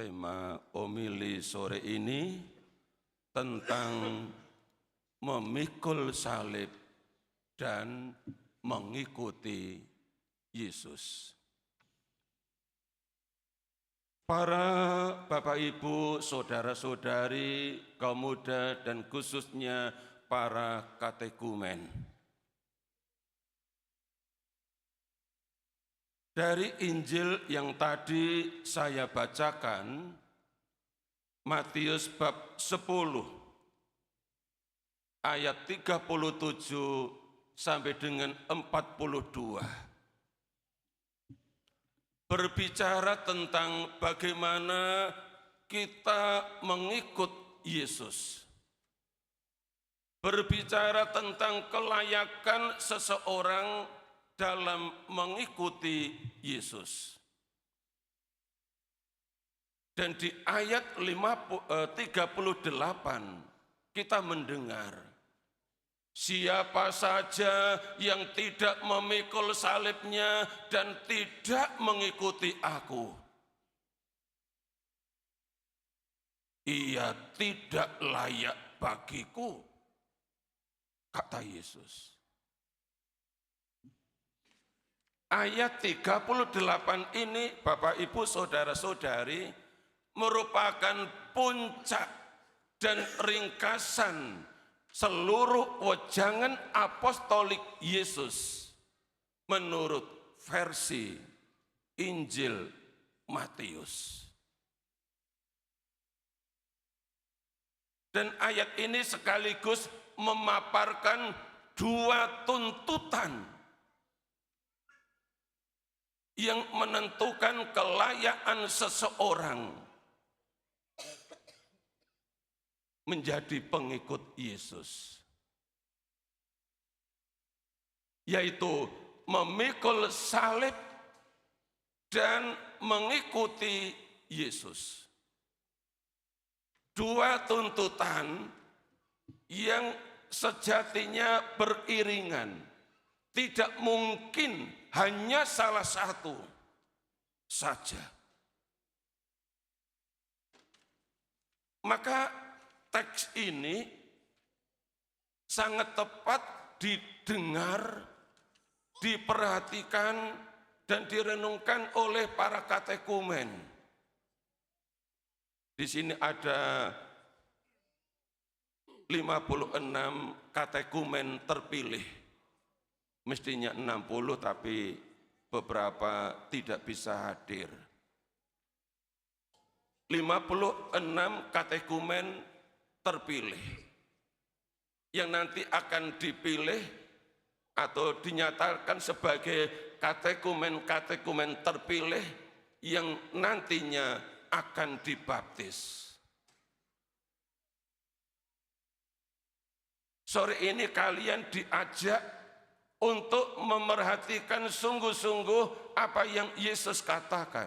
Tema homili sore ini tentang memikul salib dan mengikuti Yesus. Para Bapak Ibu, saudara-saudari, kaum muda dan khususnya para katekumen. Dari Injil yang tadi saya bacakan, Matius bab 10, ayat 37 sampai dengan 42. Berbicara tentang bagaimana kita mengikut Yesus. Berbicara tentang kelayakan seseorang dalam mengikuti Yesus. Dan di ayat 38 kita mendengar, siapa saja yang tidak memikul salibnya dan tidak mengikuti aku, ia tidak layak bagiku, kata Yesus. Ayat 38 ini, Bapak Ibu saudara-saudari, merupakan puncak dan ringkasan seluruh wejangan apostolik Yesus menurut versi Injil Matius. Dan ayat ini sekaligus memaparkan dua tuntutan yang menentukan kelayakan seseorang menjadi pengikut Yesus, yaitu memikul salib dan mengikuti Yesus. Dua tuntutan yang sejatinya beriringan, tidak mungkin hanya salah satu saja. Maka teks ini sangat tepat didengar, diperhatikan, dan direnungkan oleh para katekumen. Di sini ada 56 katekumen terpilih. Mestinya 60 tapi beberapa tidak bisa hadir. 56 katekumen terpilih yang nanti akan dipilih atau dinyatakan sebagai katekumen terpilih yang nantinya akan dibaptis. Sore ini kalian diajak untuk memerhatikan sungguh-sungguh apa yang Yesus katakan.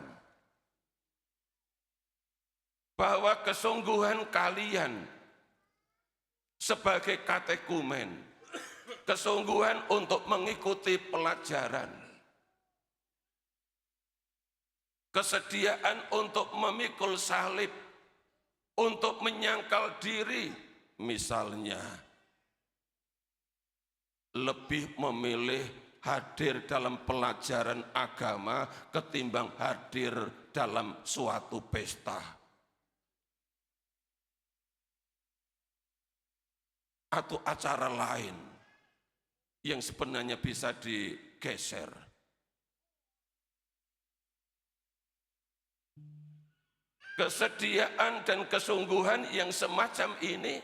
Bahwa kesungguhan kalian sebagai katekumen, kesungguhan untuk mengikuti pelajaran, kesediaan untuk memikul salib, untuk menyangkal diri, misalnya, lebih memilih hadir dalam pelajaran agama ketimbang hadir dalam suatu pesta. Atau acara lain yang sebenarnya bisa digeser. Kesediaan dan kesungguhan yang semacam ini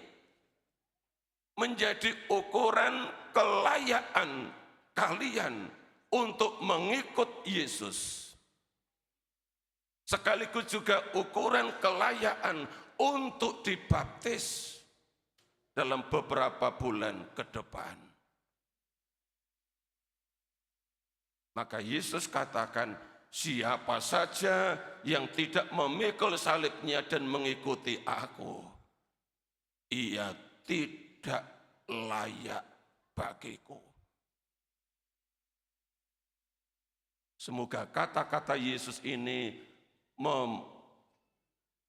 menjadi ukuran kelayakan kalian untuk mengikut Yesus. Sekaligus juga ukuran kelayakan untuk dibaptis dalam beberapa bulan ke depan. Maka Yesus katakan, siapa saja yang tidak memikul salibnya dan mengikuti aku, ia tidak layak bagiku. Semoga kata-kata Yesus ini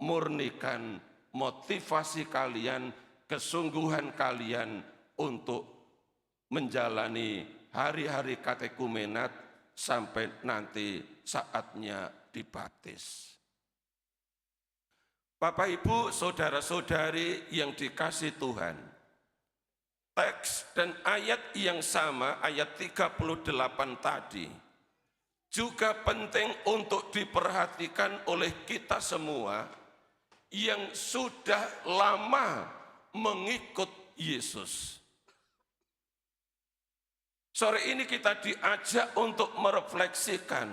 murnikan motivasi kalian, kesungguhan kalian untuk menjalani hari-hari katekumenat sampai nanti saatnya dibaptis. Bapak, Ibu, saudara-saudari yang dikasihi Tuhan, teks dan ayat yang sama, ayat 38 tadi, juga penting untuk diperhatikan oleh kita semua yang sudah lama mengikut Yesus. Sore ini kita diajak untuk merefleksikan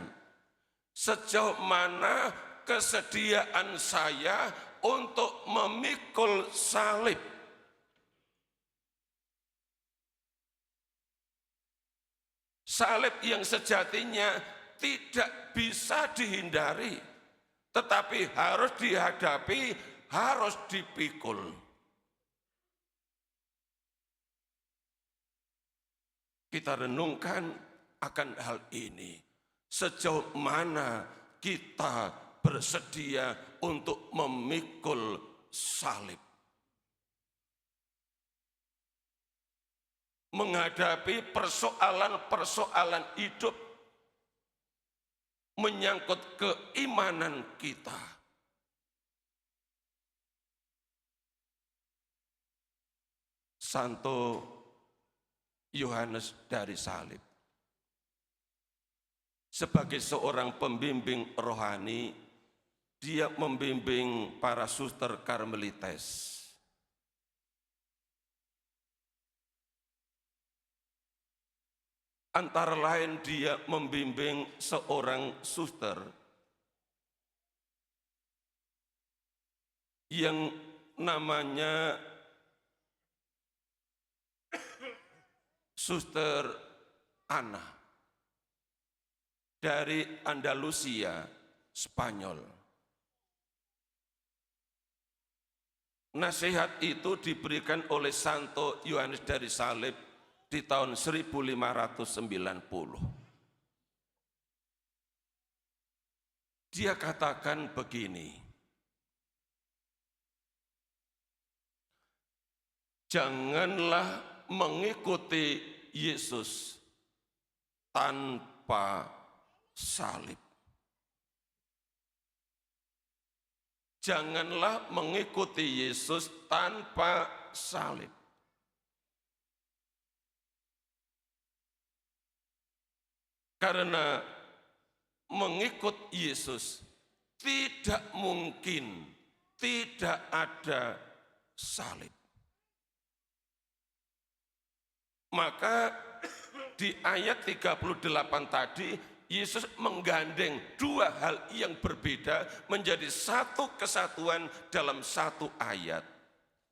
sejauh mana kesediaan saya untuk memikul salib. Salib yang sejatinya tidak bisa dihindari, tetapi harus dihadapi, harus dipikul. Kita renungkan akan hal ini. Sejauh mana kita bersedia untuk memikul salib. Menghadapi persoalan-persoalan hidup menyangkut keimanan kita. Santo Yohanes dari Salib, sebagai seorang pembimbing rohani, dia membimbing para suster Karmelites. Antara lain dia membimbing seorang suster yang namanya Suster Ana dari Andalusia, Spanyol. Nasihat itu diberikan oleh Santo Yohanes dari Salib di tahun 1590. Dia katakan begini, janganlah mengikuti Yesus tanpa salib. Janganlah mengikuti Yesus tanpa salib. Karena mengikut Yesus tidak mungkin tidak ada salib. Maka di ayat 38 tadi, Yesus menggandeng dua hal yang berbeda menjadi satu kesatuan dalam satu ayat.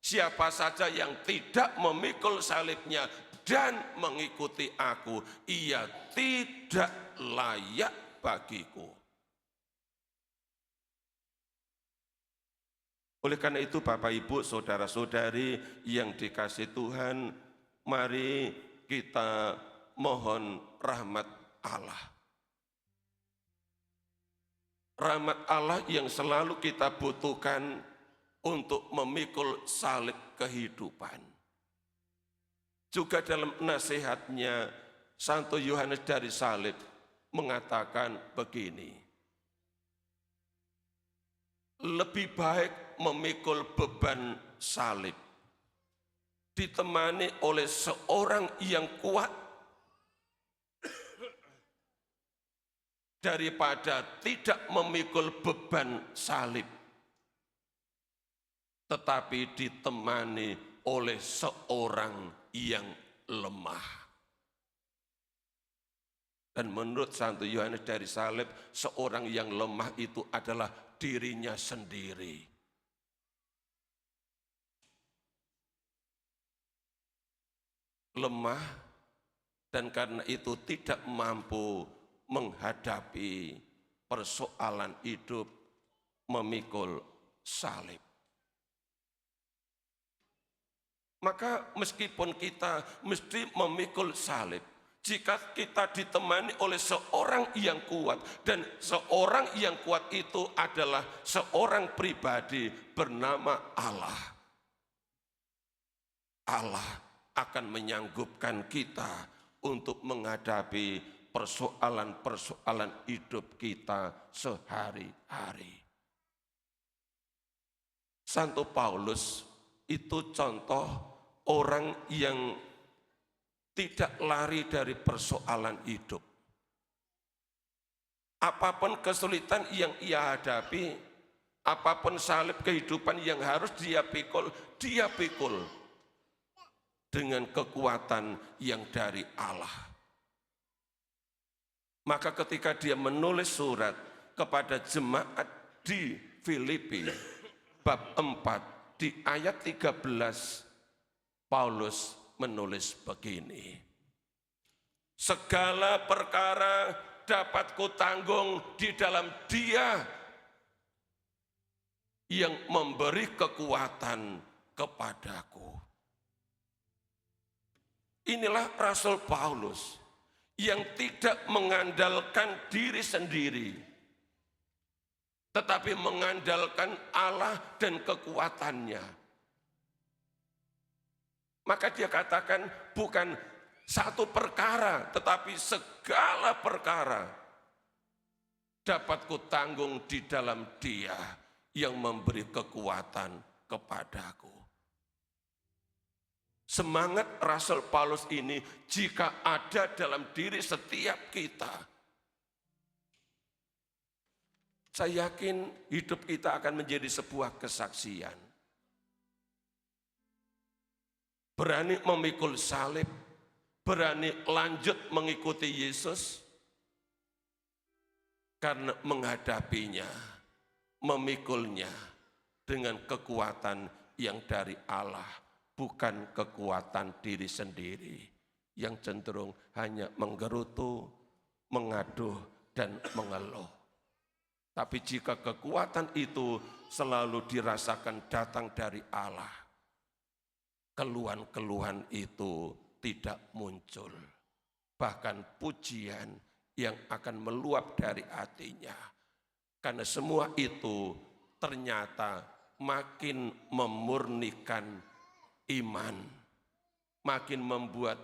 Siapa saja yang tidak memikul salibnya dan mengikuti aku, ia tidak layak bagiku. Oleh karena itu Bapak Ibu, saudara-saudari yang dikasihi Tuhan, mari kita mohon rahmat Allah. Rahmat Allah yang selalu kita butuhkan untuk memikul salib kehidupan. Juga dalam nasihatnya, Santo Yohanes dari Salib mengatakan begini, lebih baik memikul beban salib ditemani oleh seorang yang kuat daripada tidak memikul beban salib, tetapi ditemani oleh seorang yang lemah. Dan menurut Santo Yohanes dari Salib, seorang yang lemah itu adalah dirinya sendiri. Lemah dan karena itu tidak mampu menghadapi persoalan hidup, memikul salib. Maka meskipun kita mesti memikul salib, jika kita ditemani oleh seorang yang kuat, dan seorang yang kuat itu adalah seorang pribadi bernama Allah. Allah akan menyanggupkan kita untuk menghadapi persoalan-persoalan hidup kita sehari-hari. Santo Paulus itu contoh orang yang tidak lari dari persoalan hidup. Apapun kesulitan yang ia hadapi, apapun salib kehidupan yang harus dia pikul dengan kekuatan yang dari Allah. Maka ketika dia menulis surat kepada jemaat di Filipi, bab 4, di ayat 13, Paulus menulis begini. Segala perkara dapat kutanggung di dalam Dia yang memberi kekuatan kepadaku. Inilah Rasul Paulus yang tidak mengandalkan diri sendiri, tetapi mengandalkan Allah dan kekuatannya. Maka dia katakan bukan satu perkara, tetapi segala perkara dapat kutanggung di dalam Dia yang memberi kekuatan kepadaku. Semangat Rasul Paulus ini jika ada dalam diri setiap kita, saya yakin hidup kita akan menjadi sebuah kesaksian. Berani memikul salib, berani lanjut mengikuti Yesus, karena menghadapinya, memikulnya dengan kekuatan yang dari Allah, bukan kekuatan diri sendiri, yang cenderung hanya menggerutu, mengaduh, dan mengeluh. Tapi jika kekuatan itu selalu dirasakan datang dari Allah, keluhan-keluhan itu tidak muncul. Bahkan pujian yang akan meluap dari hatinya. Karena semua itu ternyata makin memurnikan iman. Makin membuat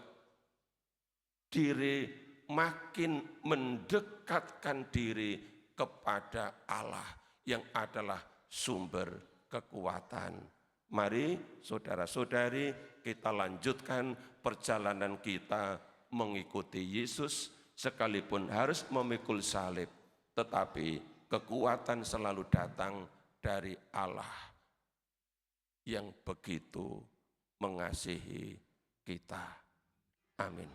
diri makin mendekatkan diri kepada Allah yang adalah sumber kekuatan. Mari saudara-saudari kita lanjutkan perjalanan kita mengikuti Yesus sekalipun harus memikul salib, tetapi kekuatan selalu datang dari Allah yang begitu mengasihi kita. Amin.